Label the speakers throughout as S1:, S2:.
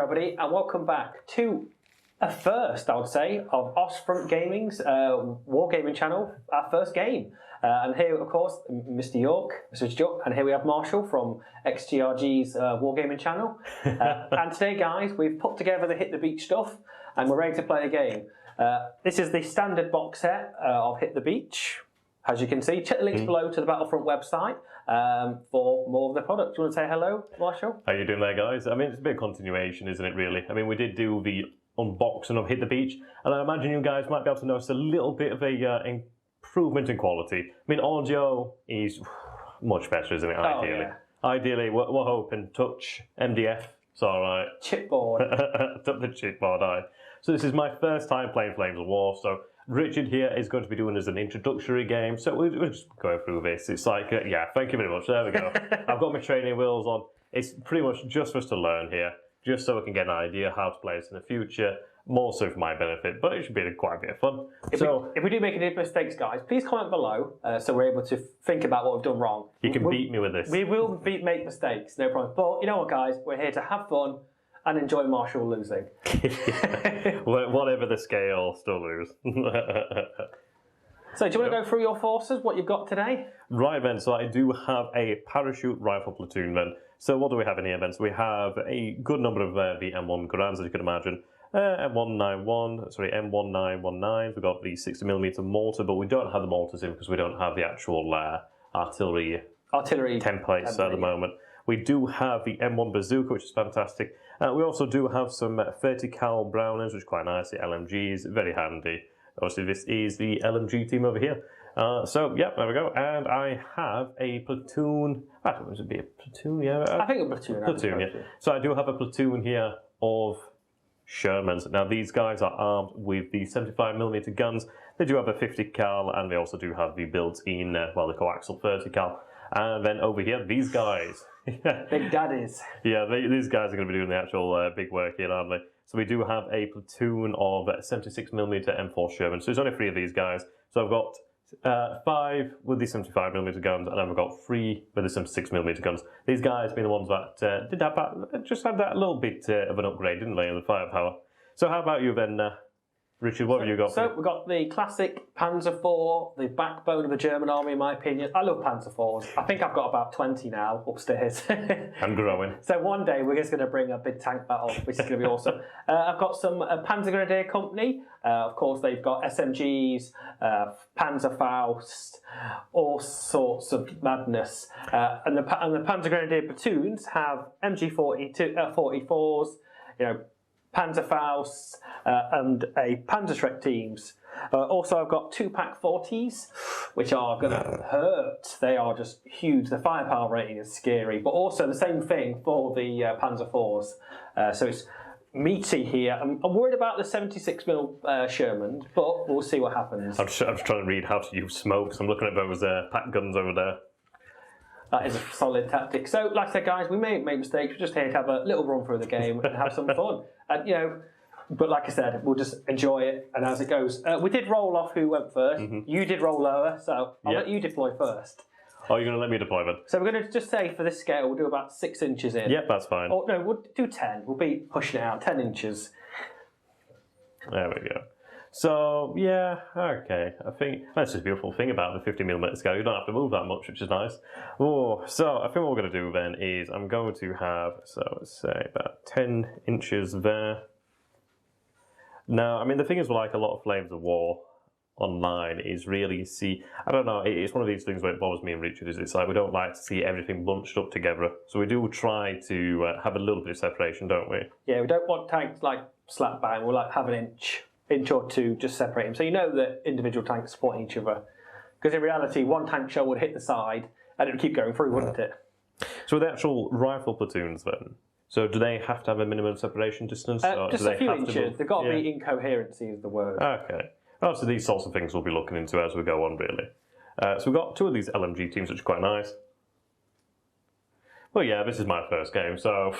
S1: everybody, and welcome back to a first, I would say, of OstFront-Gaming's Wargaming channel, our first game. And here, of course, Mr. York, Mr. York, and here we have Marshall from XGRG's Wargaming channel. And today, guys, we've put together the Hit the Beach stuff, and we're ready to play a game. This is the standard box set of Hit the Beach. As you can see, check the links below to the Battlefront website for more of the product. Do you want to say hello, Marshall?
S2: How you doing there, guys? I mean, it's a bit of continuation, isn't it, really? I mean, we did do the unboxing of Hit the Beach, and I imagine you guys might be able to notice a little bit of a improvement in quality. I mean, audio is much better, isn't it, ideally?
S1: Yeah.
S2: Ideally, we're hoping touch, MDF, it's alright.
S1: Chipboard.
S2: Took the chipboard, aye. So this is my first time playing Flames of War, so Richard here is going to be doing as an introductory game, so we're just going through this. It's like, yeah, thank you very much, there we go. I've got my training wheels on. It's pretty much just for us to learn here, just so we can get an idea how to play this in the future, more so for my benefit, but it should be quite a bit of fun.
S1: If we do make any mistakes, guys, please comment below so we're able to think about what we've done wrong.
S2: You can beat me with this.
S1: We will make mistakes, no problem. But you know what, guys, we're here to have fun and enjoy Marshall losing.
S2: Whatever the scale, still lose.
S1: So, do you want to go through your forces, what you've got today? Right
S2: then, so I do have a parachute rifle platoon then. So what do we have in here then? So we have a good number of the M1 Garands, as you can imagine. M1919, we've got the 60mm mortar, but we don't have the mortars in because we don't have the actual artillery templates at the moment. We do have the M1 bazooka, which is fantastic. We also do have some 30 cal Brownings, which is quite nice. The LMGs, very handy. Obviously, this is the LMG team over here. So, yeah, there we go. And I have a platoon. I don't know, would it be a platoon? Yeah,
S1: I think a platoon.
S2: Platoon, yeah. So I do have a platoon here of Shermans. Now, these guys are armed with the 75mm guns. They do have a 50 cal, and they also do have the built-in, well, the coaxial 30 cal. And then over here, these guys.
S1: Big daddies.
S2: Yeah, these guys are going to be doing the actual big work here, aren't they? So we do have a platoon of 76mm M4 Sherman. So there's only 3 of these guys. So I've got 5 with the 75mm guns, and I've got 3 with the 76mm guns. These guys being the ones that just had that little bit of an upgrade, didn't they, in the firepower. So how about you then, Richard, what have you got?
S1: So we've got the classic Panzer IV, the backbone of the German army, in my opinion. I love Panzer IVs. I think I've got about 20 now upstairs.
S2: I'm growing.
S1: So one day we're just going to bring a big tank battle, which is going to be awesome. I've got some Panzer Grenadier Company. Of course, they've got SMGs, Panzerfaust, all sorts of madness. And the Panzer Grenadier platoons have MG44s, you know, Panzerfaust and a Panzerschreck teams. Also, I've got 2-pack 40s, which are going to hurt. They are just huge. The firepower rating is scary, but also the same thing for the Panzer IVs. So it's meaty here. I'm worried about the 76mm Sherman, but we'll see what happens.
S2: I'm just trying to read how to use smokes. I'm looking at those pack guns over there.
S1: That is a solid tactic. So, like I said, guys, we may make mistakes. We're just here to have a little run through the game and have some fun. And, you know, but like I said, we'll just enjoy it and as it goes. We did roll off who went first. You did roll lower, so I'll let you deploy first.
S2: Oh, you're going to let me deploy then? So
S1: we're going to just say for this scale, we'll do about 6 inches in.
S2: Yep, that's fine.
S1: Or no, we'll do 10. We'll be pushing it out, 10 inches.
S2: There we go. So, yeah, okay. I think that's just a beautiful thing about the 50mm scale. You don't have to move that much, which is nice. Oh, so I think what we're going to do then is I'm going to have, so let's say about 10 inches there. Now, I mean, the thing is, like a lot of Flames of War online is really I don't know, it's one of these things where it bothers me and Richard, is it's like we don't like to see everything bunched up together. So we do try to have a little bit of separation, don't we? Yeah,
S1: we don't want tanks like slap bang. We'll like have an inch or two just separate them. So you know that individual tanks support each other. Because in reality, one tank shell would hit the side and it would keep going through, wouldn't it?
S2: So the actual rifle platoons then, so do they have to have a minimum separation distance? Or
S1: just
S2: do
S1: a few inches. They've got to be incoherency is the word.
S2: Okay. Oh, so these sorts of things we'll be looking into as we go on, really. So we've got 2 of these LMG teams, which are quite nice. Well, yeah, this is my first game, so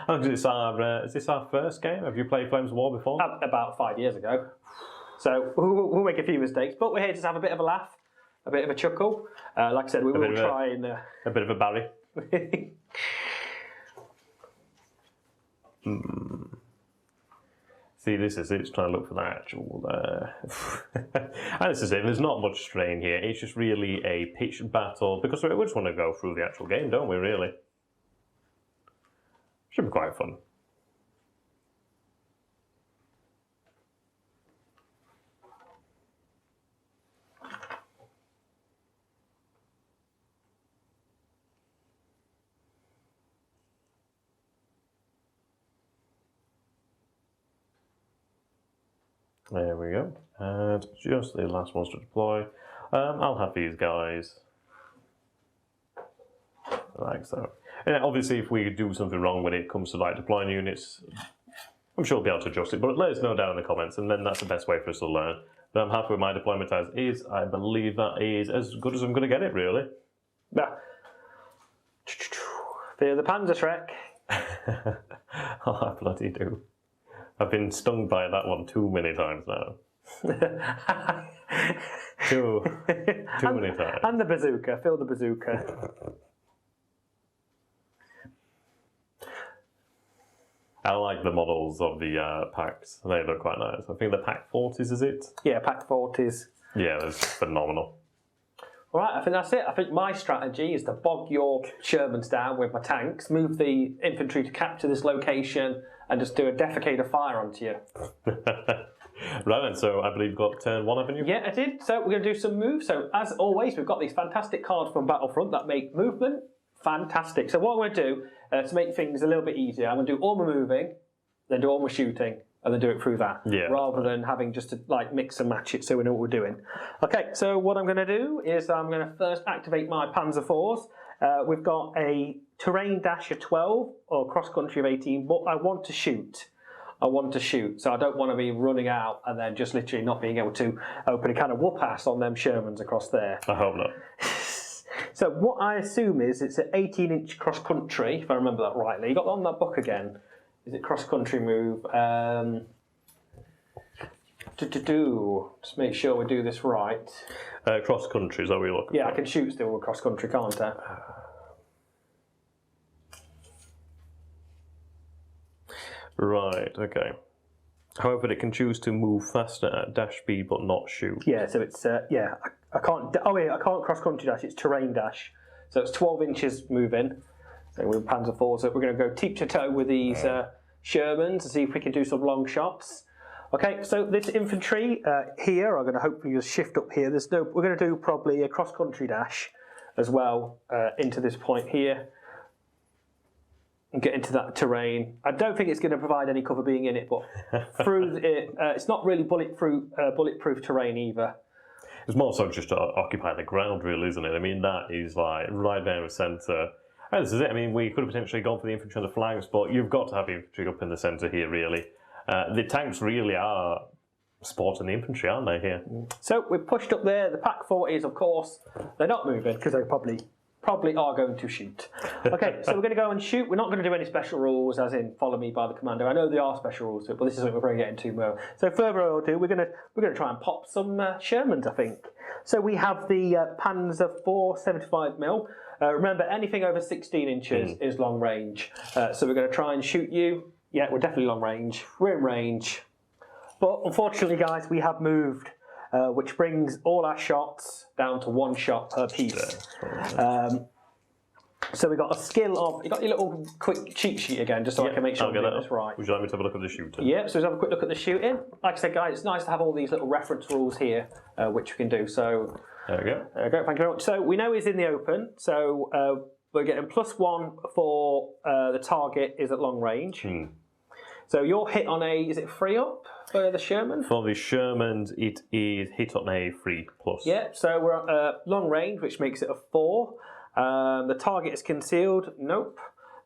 S2: is this our first game? Have you played Flames of War before?
S1: About 5 years ago. So we'll make a few mistakes, but we're here to have a bit of a laugh, a bit of a chuckle. Like I said, we will try and...
S2: a bit of a Barry. See, this is it. It's trying to look for the actual. And this is it. There's not much strain here. It's just really a pitched battle because we just want to go through the actual game, don't we? Really, should be quite fun. There we go, and just the last ones to deploy. I'll have these guys like so. And obviously, if we do something wrong when it comes to like deploying units, I'm sure we'll be able to adjust it. But let us know down in the comments, and then that's the best way for us to learn. But I'm happy with my deployment as is. I believe that is as good as I'm going to get it, really.
S1: Yeah. Fear the Panzer Trek.
S2: Oh, I bloody do. I've been stung by that one too many times now. too many times.
S1: And the bazooka. Feel the bazooka.
S2: I like the models of the packs. They look quite nice. I think the Pack 40s, is it?
S1: Yeah, Pack 40s.
S2: Yeah, that's phenomenal.
S1: All right, I think that's it. I think my strategy is to bog your Shermans down with my tanks, move the infantry to capture this location, and just do a defecate of fire onto you.
S2: Right then, so I believe you've got turn 1, haven't you?
S1: Yeah, I did. So we're going to do some moves. So as always, we've got these fantastic cards from Battlefront that make movement fantastic. So what I'm going to do, to make things a little bit easier, I'm going to do all my moving, then do all my shooting, and then do it through that, rather than having just to like mix and match it so we know what we're doing. Okay, so what I'm going to do is I'm going to first activate my Panzer IVs. We've got a terrain dash of 12 or cross country of 18, but I want to shoot. So I don't want to be running out and then just literally not being able to open a kind of whoop ass on them Shermans across there.
S2: I hope not.
S1: So what I assume is it's an 18-inch cross country, if I remember that rightly. You got on that book again. Is it cross country move? Just make sure we do this right.
S2: Cross country is what we're looking for.
S1: Yeah, I can shoot still with cross country, can't I?
S2: Right, okay. However, it can choose to move faster at dash speed but not shoot.
S1: Yeah, so it's, I can't, oh yeah, I can't cross country dash, it's terrain dash. So it's 12 inches moving. So with Panzer IV, so we're going to go tip to toe with these Shermans to see if we can do some long shots. Okay, so this infantry here, I'm going to hopefully just shift up here. We're going to do probably a cross country dash as well into this point here and get into that terrain. I don't think it's going to provide any cover being in it, but through it, it's not really bulletproof terrain either.
S2: It's more so just to occupy the ground, really, isn't it? I mean, that is like right there in the centre. And this is it. I mean, we could have potentially gone for the infantry on the flanks, but you've got to have infantry up in the centre here, really. The tanks really are supporting the infantry, aren't they, here?
S1: So we've pushed up there. The Pack 40s, of course, they're not moving because they probably are going to shoot. Okay, so we're going to go and shoot. We're not going to do any special rules, as in follow me by the commando. I know there are special rules to it, but this is what we're going to get into more. So further ado, we're going to try and pop some Shermans, I think. So we have the Panzer IV 75mm. Remember, anything over 16 inches is long range. So we're going to try and shoot you. Yeah, we're definitely long range. We're in range. But unfortunately, guys, we have moved, which brings all our shots down to 1 shot per piece. So we got a skill of, you got your little quick cheat sheet again, just so I can make sure I'm doing this right.
S2: Would you like me to have a look at the shooting?
S1: Yeah, so let's have a quick look at the shooting. Like I said, guys, it's nice to have all these little reference rules here, which we can do. So
S2: there we go.
S1: There we go, thank you very much. So we know he's in the open, so we're getting +1 for the target is at long range. So you're hit on a, is it 3 up for the Sherman?
S2: For the Shermans, it is hit on a 3+.
S1: Yeah, so we're at long range, which makes it a 4. The target is concealed. Nope.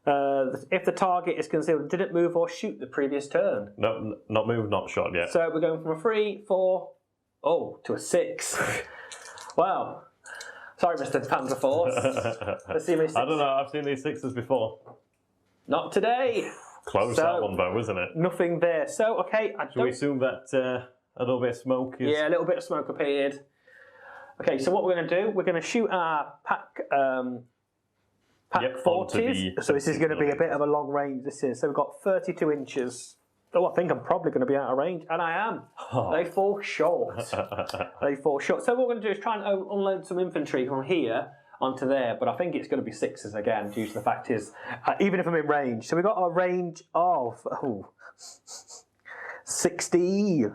S1: If the target is concealed, didn't move or shoot the previous turn.
S2: No, not moved, not shot yet.
S1: So we're going from a 3, 4, to a 6. Wow. Sorry, Mr. Panzer Force. Let's see my 6.
S2: I don't know, I've seen these 6s before.
S1: Not today.
S2: Close that one though, isn't it?
S1: Nothing there. So, okay.
S2: Should we assume that a little bit of smoke is...
S1: Yeah, a little bit of smoke appeared. Okay, so what we're going to do, we're going to shoot our Pack Pack
S2: Yep,
S1: 40s. So this is going to be a bit of a long range. This is. So we've got 32 inches. Oh, I think I'm probably going to be out of range, and I am.
S2: Oh.
S1: They fall short. They fall short. So what we're going to do is try and unload some infantry from here onto there, but I think it's going to be 6s again, due to the fact is, even if I'm in range. So we've got a range of 16.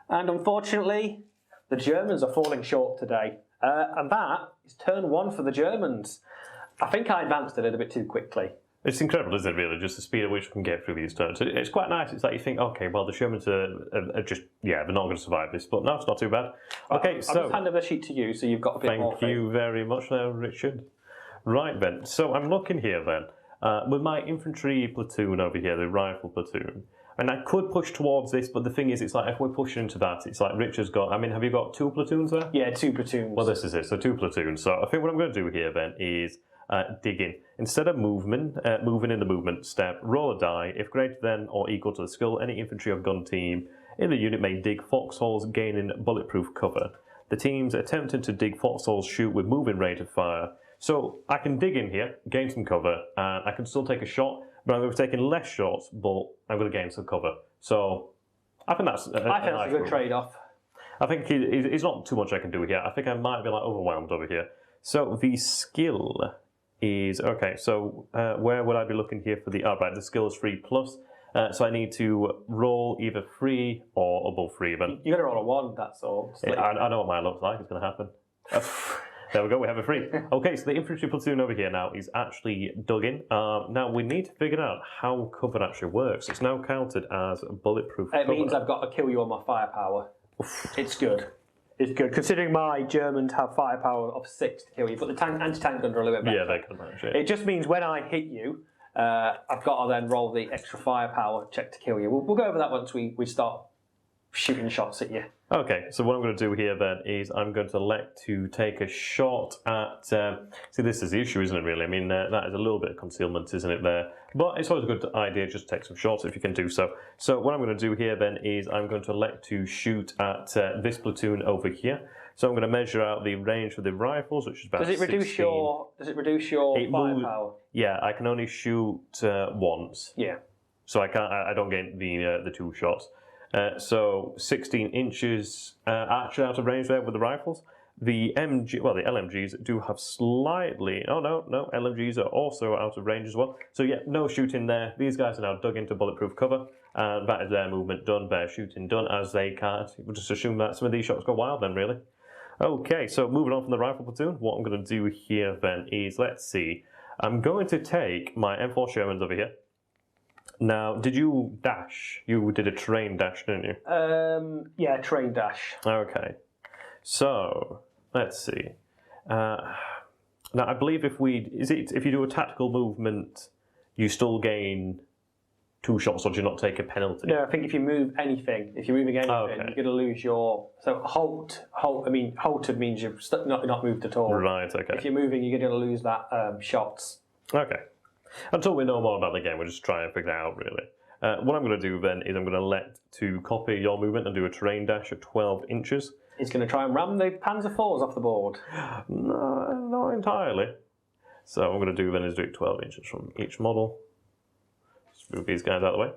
S1: And unfortunately, the Germans are falling short today. And that is turn 1 for the Germans. I think I advanced a little bit too quickly.
S2: It's incredible, isn't it, really, just the speed at which we can get through these turns. It's quite nice. It's like you think, okay, well, the Shermans are just, they're not going to survive this. But no, it's not too bad. Okay, so...
S1: I'll just hand over the sheet to you, so you've got a bit more.
S2: Thank you very much now, Richard. Right, then. So I'm looking here, then, with my infantry platoon over here, the rifle platoon. And I could push towards this, but the thing is, it's like, if we're pushing into that, it's like Richard's got... I mean, have you got 2 platoons there?
S1: Yeah, 2 platoons.
S2: Well, this is it. So 2 platoons. So I think what I'm going to do here, then, is... digging. Instead of moving in the movement step, roll a die. If greater than or equal to the skill, any infantry or gun team in the unit may dig foxholes, gaining bulletproof cover. The teams attempting to dig foxholes shoot with moving rate of fire. So I can dig in here, gain some cover, and I can still take a shot, but I'm going to be taking less shots, but I'm going to gain some cover. So I think that's
S1: a good trade-off.
S2: I think it's not too much I can do here. I think I might be like overwhelmed over here. So the skill is, okay, so where would I be looking here for the, right, the skill is 3+, so I need to roll either 3 or above 3 even.
S1: You're going to roll a 1, that's all.
S2: I know what mine looks like, it's going to happen. There we go, we have a 3. Okay, so the infantry platoon over here now is actually dug in. Now we need to figure out how cover actually works. It's now counted as bulletproof cover.
S1: It means I've got to kill you on my firepower. It's good. It's good, considering my Germans have firepower of 6 to kill you, but the anti-tank guns are a little bit better.
S2: Yeah, they can manage it.
S1: It just means when I hit you, I've got to then roll the extra firepower check to kill you. We'll go over that once we start shooting shots at you.
S2: Okay, so what I'm going to do here then is I'm going to elect to take a shot at... see, this is the issue, isn't it, really? I mean, that is a little bit of concealment, isn't it, there? But it's always a good idea just to take some shots if you can do so. So what I'm going to do here then is I'm going to elect to shoot at this platoon over here. So I'm going to measure out the range for the rifles, which is about 16.
S1: Does it reduce your firepower?
S2: Yeah, I can only shoot once.
S1: Yeah.
S2: So I don't get the 2 shots. So 16 inches actually out of range there with the rifles. The LMGs do have slightly... Oh, no, LMGs are also out of range as well. So yeah, no shooting there. These guys are now dug into bulletproof cover, and that is their movement done, their shooting done, as they can't. We'll just assume that some of these shots go wild then, really. Okay, so moving on from the rifle platoon, what I'm going to do here then is, let's see, I'm going to take my M4 Shermans over here. Now, did you dash? You did a train dash, didn't you?
S1: Yeah, train dash.
S2: Okay. So, let's see. Now, I believe if you do a tactical movement, you still gain 2 shots, or do you not take a penalty?
S1: No, I think if you move anything, you're going to lose your... So, halted means you've not moved at all.
S2: Right, okay.
S1: If you're moving, you're going to lose that shots.
S2: Okay. Until we know more about the game, we're just trying to figure it out, really. What I'm going to do then is I'm going to elect to copy your movement and do a terrain dash at 12 inches.
S1: He's going to try and ram the Panzer IVs off the board.
S2: No, not entirely. So what I'm going to do then is do it 12 inches from each model. Just move these guys out of the way.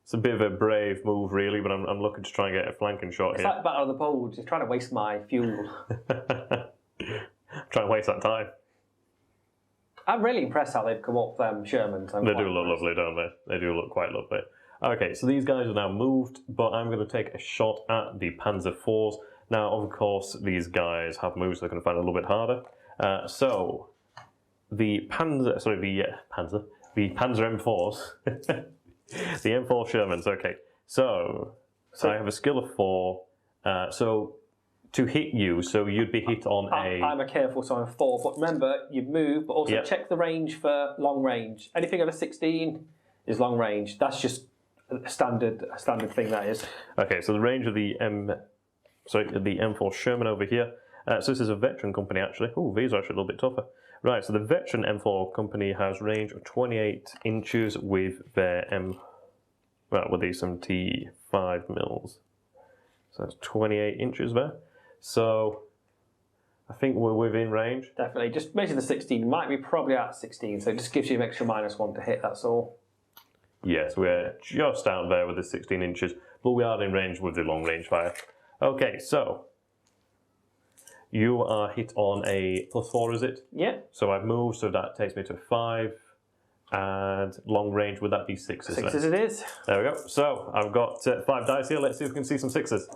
S2: It's a bit of a brave move, really, but I'm looking to try and get a flanking shot
S1: here. It's like Battle of the Bulge. Just trying to waste my fuel.
S2: Trying to waste that time.
S1: I'm really impressed how they've come up, Shermans.
S2: They do look lovely, don't they? They do look quite lovely. Okay, so these guys are now moved, but I'm going to take a shot at the Panzer IVs. Now, of course, these guys have moves, so they're going to find it a little bit harder. So, the Panzer M4s, the M4 Shermans, okay. So I have a skill of 4, so to hit you, so you'd be hit on
S1: I'm a careful, so I'm 4, but remember, you move, but also check the range for long range. Anything over 16 is long range. That's just a standard thing, that is.
S2: Okay, so the range of the M4 Sherman over here. So this is a veteran company, actually. Oh, these are actually a little bit tougher. Right, so the veteran M4 company has range of 28 inches with their with these 75 mils. So that's 28 inches there. So I think we're within range.
S1: Definitely. Just measure the 16. Might be probably at 16, so it just gives you an extra -1 to hit, that's all.
S2: Yes, we're just out there with the 16 inches, but we are in range with the long range fire. Okay, so you are hit on a +4, is it?
S1: Yeah.
S2: So I've moved, so that takes me to 5. And long range, would that be 6?
S1: Sixes it is.
S2: There we go. So I've got 5 dice here. Let's see if we can see some 6s.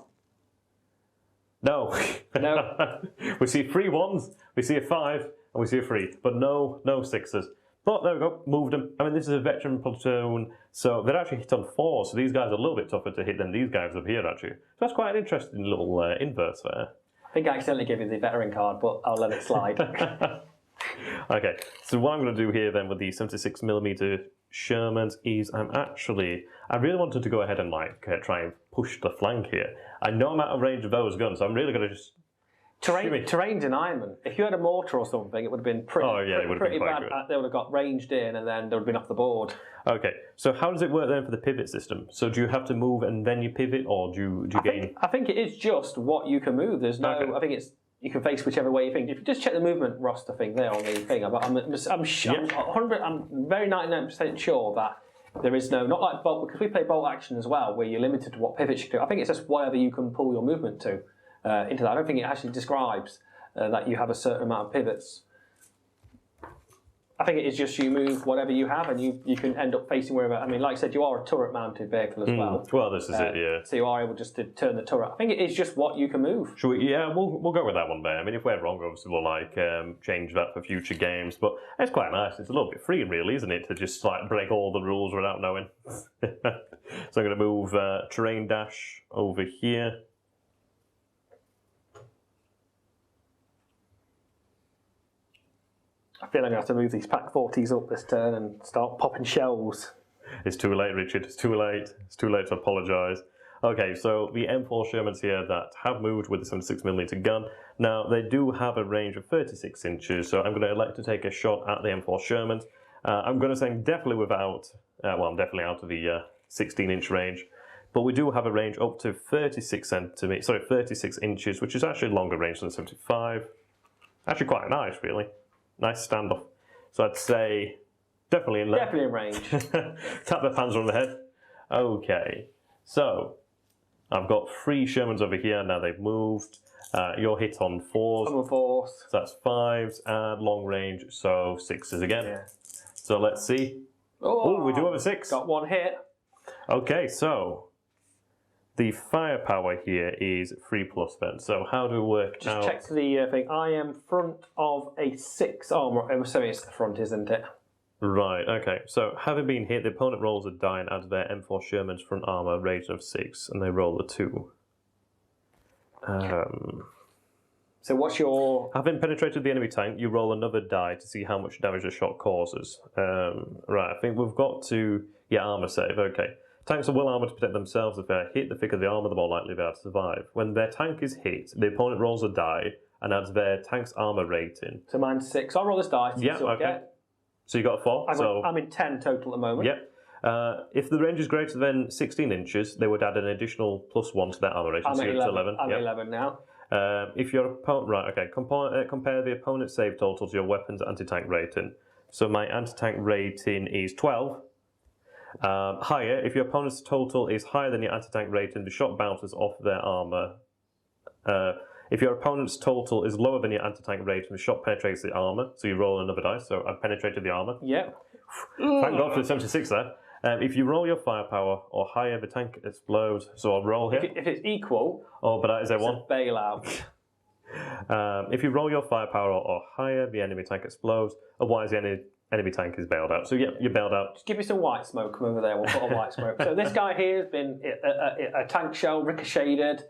S2: No.
S1: No.
S2: We see 3 1s, we see a 5, and we see a 3. But no 6s. But there we go, moved them. I mean, this is a veteran platoon, so they're actually hit on 4, so these guys are a little bit tougher to hit than these guys up here, actually. So that's quite an interesting little inverse there.
S1: I think I accidentally gave you the veteran card, but I'll let it slide.
S2: Okay, so what I'm going to do here then with the 76mm Shermans is I really wanted to go ahead and try and push the flank here. I know I'm out of range of those guns, so I'm really going to just...
S1: Terrain deniement. If you had a mortar or something, it would have been pretty bad.
S2: Good.
S1: They would have got ranged in and then they would have been off the board.
S2: Okay, so how does it work then for the pivot system? So do you have to move and then you pivot, or do you gain...
S1: I think it is just what you can move. There's no... Okay. I think it's... You can face whichever way you think. If you just check the movement roster thing there on the thing, I'm very 99% sure that there is no, not like bolt, because we play bolt action as well, where you're limited to what pivots you can do. I think it's just whatever you can pull your movement to into that. I don't think it actually describes that you have a certain amount of pivots. I think it is just you move whatever you have, and you can end up facing wherever. I mean, like I said, you are a turret-mounted vehicle as well.
S2: Well, this is it, yeah.
S1: So you are able just to turn the turret. I think it is just what you can move.
S2: Should we? Yeah, we'll go with that one there. I mean, if we're wrong, obviously we'll change that for future games. But it's quite nice. It's a little bit free, really, isn't it, to just break all the rules without knowing. So I'm going to move terrain dash over here.
S1: I feel I'm going to have to move these Pack 40s up this turn and start popping shells.
S2: It's too late, Richard. It's too late. It's too late to apologise. Okay, so the M4 Shermans here that have moved with the 76mm gun. Now, they do have a range of 36 inches, so I'm going to elect to take a shot at the M4 Shermans. I'm going to say definitely without... I'm definitely out of the 16-inch range. But we do have a range up to 36 inches, which is actually longer range than 75. Actually quite nice, really. Nice standoff. So I'd say definitely in range.
S1: Definitely in range.
S2: Tap the Panzer on the head. Okay, so I've got 3 Shermans over here. Now they've moved. You're hit on 4s.
S1: I'm on 4s.
S2: So that's 5s and long range, so 6s again. Yeah. So let's see. Oh, we do have a 6.
S1: Got 1 hit.
S2: Okay, so the firepower here is 3+ then. So how do we work out?
S1: Just check the thing. I am front of a 6 armor. I'm assuming it's the front, isn't it?
S2: Right, okay. So having been hit, the opponent rolls a die and adds their M4 Sherman's front armor rating of 6, and they roll a 2.
S1: So what's your...
S2: Having penetrated the enemy tank, you roll another die to see how much damage the shot causes. Right, I think we've got to... Yeah, armor save, okay. Tanks are well armoured to protect themselves. If they're hit, the thicker the armour, the more likely they are to survive. When their tank is hit, the opponent rolls a die and adds their tank's armour rating.
S1: So mine's 6. I'll roll this die.
S2: Yeah, okay. So you got a 4.
S1: I'm in 10 total at the moment.
S2: Yep. If the range is greater than 16 inches, they would add an additional +1 to that armour rating.
S1: I'm
S2: at 11.
S1: I'm 11 now.
S2: If your opponent... Right, okay. Compare the opponent's save total to your weapon's anti-tank rating. So my anti-tank rating is 12. Higher, if your opponent's total is higher than your anti-tank rating, the shot bounces off their armour. If your opponent's total is lower than your anti-tank rating, the shot penetrates the armour, so you roll another dice. So I've penetrated the armour.
S1: Yep.
S2: Thank God for the 76 there. If you roll your firepower or higher, the tank explodes. So I'll roll here.
S1: If it's equal...
S2: Oh, but that is a 1.
S1: It's a bailout.
S2: If you roll your firepower or higher, the enemy tank explodes. Otherwise, the enemy tank is bailed out. So yeah, you're bailed out.
S1: Just give me some white smoke. Come over there. We'll put on white smoke. So this guy here has been a tank shell ricocheted,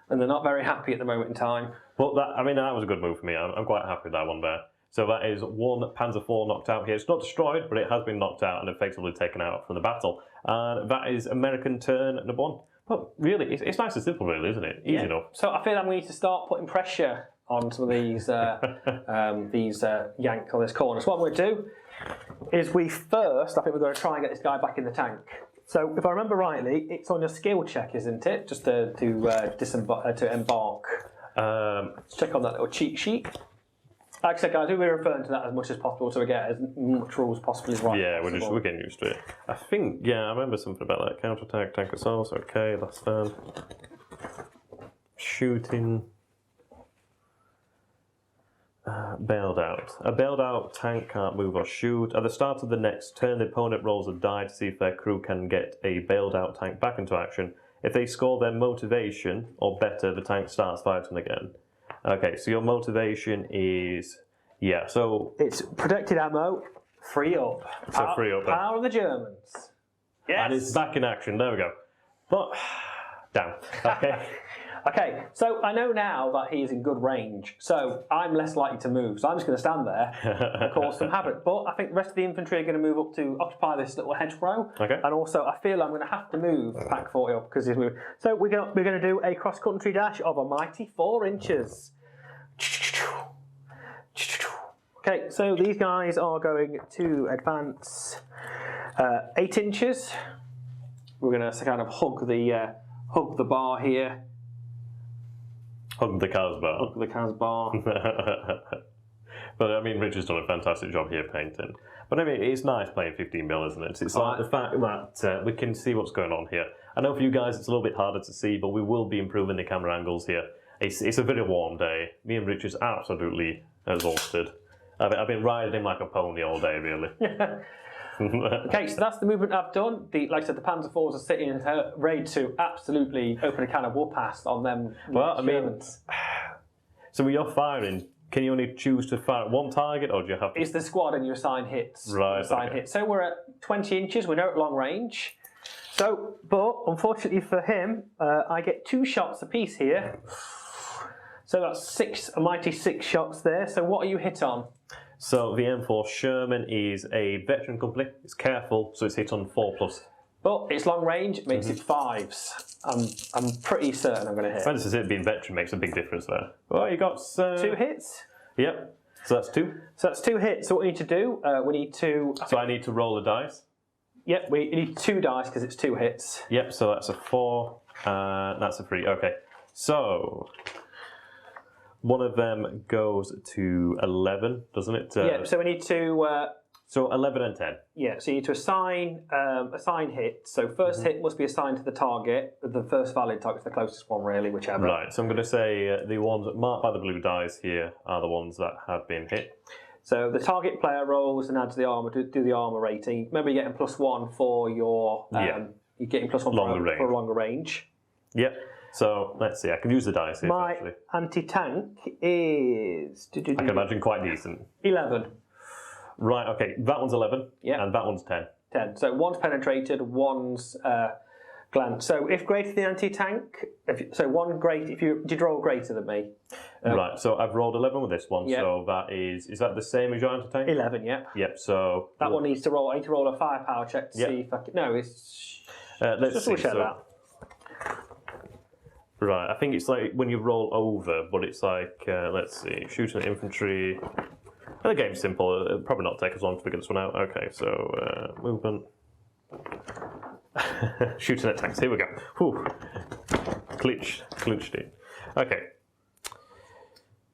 S1: and they're not very happy at the moment in time.
S2: But that was a good move for me. I'm quite happy with that one there. So that is 1 Panzer IV knocked out here. It's not destroyed, but it has been knocked out and effectively taken out from the battle. And that is American turn number 1. But really, it's nice and simple, really, isn't it? Easy enough.
S1: So I feel we need to start putting pressure on some of these yank on this corner. So what I'm going to do is I think we're going to try and get this guy back in the tank. So if I remember rightly, it's on your skill check, isn't it? Just to embark. Let's check on that little cheat sheet. Like I said, guys, we'll be referring to that as much as possible so we get as much rules possibly right.
S2: Yeah, we're getting used to it. I think, I remember something about that. Counter-attack, tank assault, okay, that's done. Shooting. Bailed out. A bailed out tank can't move or shoot. At the start of the next turn, the opponent rolls a die to see if their crew can get a bailed out tank back into action. If they score their motivation or better, the tank starts fighting again. Okay, so your motivation is, so...
S1: It's protected ammo, free up.
S2: So free up.
S1: Power of the Germans. Yes.
S2: And it's back in action, there we go. But, damn, okay.
S1: Okay, so I know now that he is in good range, so I'm less likely to move, so I'm just going to stand there and cause some havoc. But I think the rest of the infantry are going to move up to occupy this little hedgerow.
S2: Okay.
S1: And also, I feel I'm going to have to move Pack 40 up because he's moving. So we're going to do a cross-country dash of a mighty 4 inches. Okay, so these guys are going to advance 8 inches. We're going to kind of hug the bar here.
S2: Hug the Casbah.
S1: Hug the Casbah.
S2: But I mean, Richard's done a fantastic job here painting. But I mean, it's nice playing 15mm, isn't it? It's like the fact that we can see what's going on here. I know for you guys it's a little bit harder to see, but we will be improving the camera angles here. It's a very warm day. Me and Richard's absolutely exhausted. I've been riding him like a pony all day, really.
S1: Okay, so that's the movement I've done. Like I said, the Panzer IVs are sitting ready to absolutely open a can of whoop-ass on them.
S2: Well, I mean, so when you're firing, can you only choose to fire at one target, or do you have to...
S1: It's the squad and you assign hits.
S2: Right,
S1: Hits. So we're at 20 inches, we're now at long range. So, but unfortunately for him, I get 2 shots apiece here. So that's a mighty 6 shots there. So what are you hit on?
S2: So the M4 Sherman is a veteran company. It's careful, so it's hit on 4+.
S1: But it's long range, it makes it 5s. I'm pretty certain I'm going to hit.
S2: Well, this is it, being veteran makes a big difference there. Well, you got...
S1: 2 hits?
S2: Yep, so that's 2.
S1: So that's 2 hits. So what we need to do, we need to...
S2: So I need to roll a dice?
S1: Yep, we need 2 dice because it's 2 hits.
S2: Yep, so that's a 4, that's a 3. Okay, so... One of them goes to 11, doesn't it?
S1: Yeah, so we need to...
S2: so 11 and 10.
S1: Yeah, so you need to assign hits. So first hit must be assigned to the target. The first valid target's the closest one, really, whichever.
S2: Right, so I'm going to say the ones marked by the blue dice here are the ones that have been hit.
S1: So the target player rolls and adds the armor, do the armor rating. Remember, you're getting +1 for your... You're getting +1 for a longer range.
S2: Yep. So, let's see, I can use the dice here,
S1: My
S2: actually.
S1: anti-tank is...
S2: I can imagine quite decent.
S1: 11.
S2: Right, okay, that one's 11, and that one's 10.
S1: 10. So one's penetrated, one's glanced. So if greater than the anti-tank, did you roll greater than me?
S2: Right, so I've rolled 11 with this one, so that is that the same as your anti-tank?
S1: 11, yep.
S2: Yep, so...
S1: That one needs to roll, I need to roll a firepower check to see if I can... No, it's...
S2: let's see,
S1: check that.
S2: Right, I think it's like when you roll over, but it's like, let's see, shooting at infantry. And the game's simple, it'll probably not take as long to figure this one out. Okay, so, movement. Shooting at tanks, here we go. Whew. Clinched it. Okay.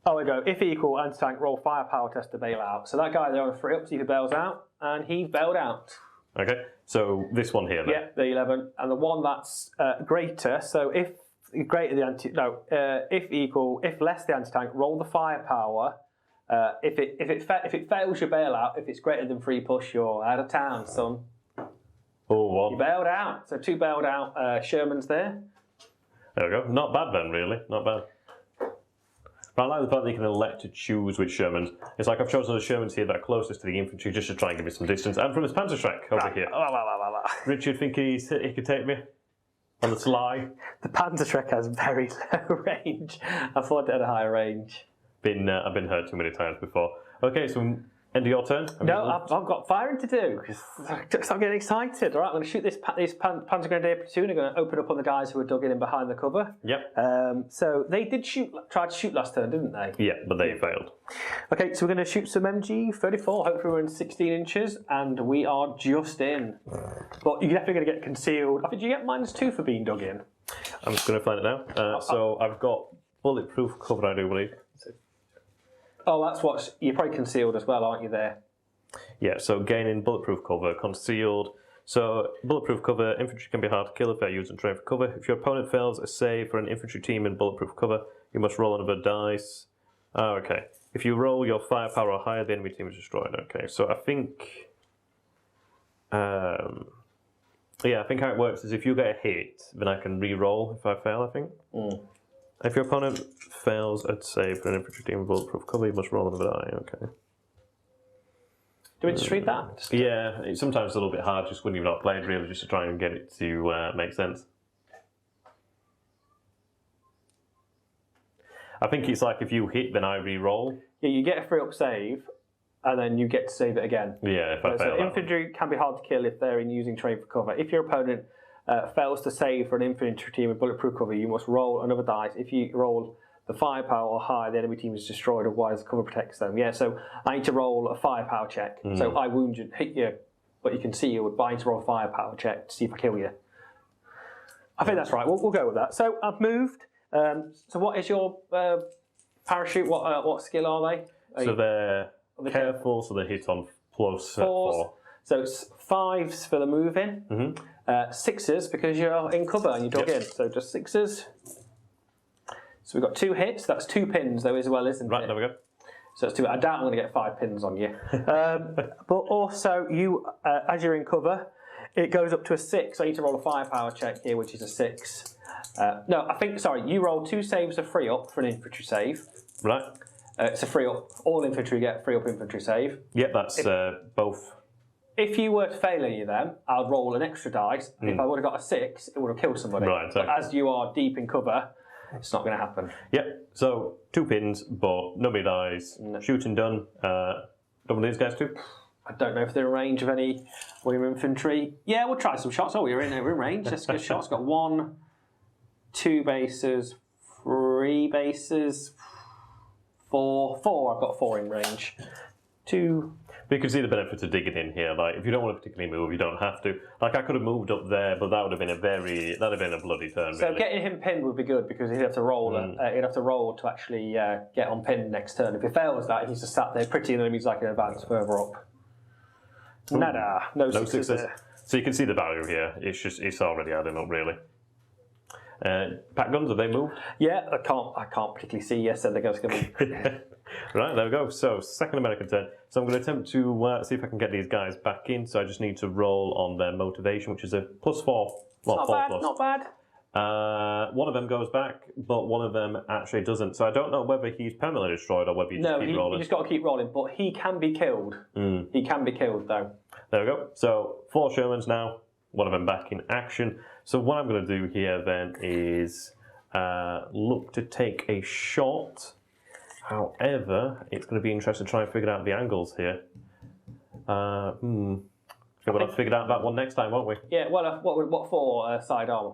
S1: Oh, we go. If equal, anti-tank, roll firepower test to bail out. So that guy there on a 3 up, see if he bails out, and he bailed out.
S2: Okay, so this one here then?
S1: Yeah, the 11. And the one that's greater, so if greater the if less the anti-tank, roll the firepower. If it fails your bailout, if it's greater than 3 push, you're out of town, son.
S2: Oh, one.
S1: You bailed out. So 2 bailed out Shermans there.
S2: There we go. Not bad then, really. Not bad. But I like the fact that you can elect to choose which Shermans. It's like I've chosen the Shermans here that are closest to the infantry just to try and give me some distance. And from his Panzerschreck over here. Richard, think he could take me? On the sly?
S1: The Panzerschreck has very low range. I thought it had a higher range.
S2: I've been hurt too many times before. Okay, so End of your turn?
S1: No, I've got firing to do. Start getting excited. All right, I'm going to shoot this Panzer Grenadier platoon. I'm going to open up on the guys who are dug in behind the cover.
S2: Yep.
S1: So they did try to shoot last turn, didn't they?
S2: Yeah, but they failed.
S1: Okay, so we're going to shoot some MG34. Hopefully we're in 16 inches, and we are just in. But you're definitely going to get concealed. I think you get -2 for being dug in.
S2: I'm just going to find it now. So I've got bulletproof cover, I do believe.
S1: Oh, that's what you're probably concealed as well, aren't you? There.
S2: Yeah. So gaining bulletproof cover, concealed. So bulletproof cover, infantry can be hard to kill if they're used and trained for cover. If your opponent fails a save for an infantry team in bulletproof cover, you must roll another dice. Oh, okay. If you roll your firepower or higher, the enemy team is destroyed. Okay. So I think. Yeah, I think how it works is if you get a hit, then I can re-roll if I fail. I think. If your opponent fails a save for an infantry team with bulletproof cover, you must roll another die. Okay.
S1: Do we just read that?
S2: Yeah, it's sometimes a little bit hard just when you've not played, really, just to try and get it to make sense. I think it's like if you hit, then I re-roll.
S1: Yeah, you get a free up save, and then you get to save it again.
S2: Yeah, if I fail.
S1: So infantry can be hard to kill if they're in using terrain for cover. If your opponent fails to save for an infantry team with bulletproof cover, you must roll another dice. If you roll the firepower or higher, the enemy team is destroyed, otherwise the cover protects them. Yeah, so I need to roll a firepower check. So I wound you, hit you, but you can see you, but I need to roll a firepower check to see if I kill you. I think that's right, we'll go with that. So I've moved. So what is your parachute? What skill are they?
S2: So they're careful, so they hit on plus 4.
S1: So it's 5s for the moving, 6s because you're in cover and you dug in. So just 6s. So we've got 2 hits. That's 2 pins though as well, isn't it?
S2: Right, there we go.
S1: So it's 2. I doubt I'm going to get 5 pins on you. But also you, as you're in cover, it goes up to a 6. So I need to roll a firepower check here, which is a 6. No, I think, sorry, you roll 2 saves of free up for an infantry save.
S2: Right.
S1: It's a free up. All infantry get free up infantry save.
S2: Yep, that's both.
S1: If you were to fail any of them, I'd roll an extra dice. If I would have got a 6, it would have killed somebody.
S2: Right,
S1: but as you are deep in cover, it's not going to happen.
S2: Yep, so 2 pins, but nobody dies. No. Shooting done. Double these guys too?
S1: I don't know if they're in range of any of your infantry. Yeah, we'll try some shots. Oh, we're in range. Let's get shots. Got 1, 2 bases, 3 bases, 4. I've got 4 in range. 2.
S2: But you can see the benefit of digging in here. Like, if you don't want to particularly move, you don't have to. Like, I could have moved up there, but that would have been a bloody turn.
S1: So
S2: really.
S1: Getting him pinned would be good because he'd have to roll. He'd have to roll to actually get on pin next turn. If he fails that, he's just sat there pretty, and then he's like an advance further up. Nada, no success.
S2: So you can see the value here. It's already adding up, really. Pack guns, have they moved?
S1: Yeah, I can't particularly see. Yes, so they're going to be.
S2: Right, there we go. So, second American turn. So I'm going to attempt to see if I can get these guys back in. So I just need to roll on their motivation, which is a +4. Well,
S1: not
S2: 4
S1: bad,
S2: plus.
S1: not bad.
S2: One of them goes back, but one of them actually doesn't. So I don't know whether he's permanently destroyed or whether you just keep rolling.
S1: You just got to keep rolling, but he can be killed. He can be killed, though.
S2: There we go. So 4 Shermans now, one of them back in action. So what I'm going to do here then is look to take a shot. However, it's going to be interesting to try and figure out the angles here. We'll have figured out that one next time, won't we?
S1: Yeah, well, what for side armour?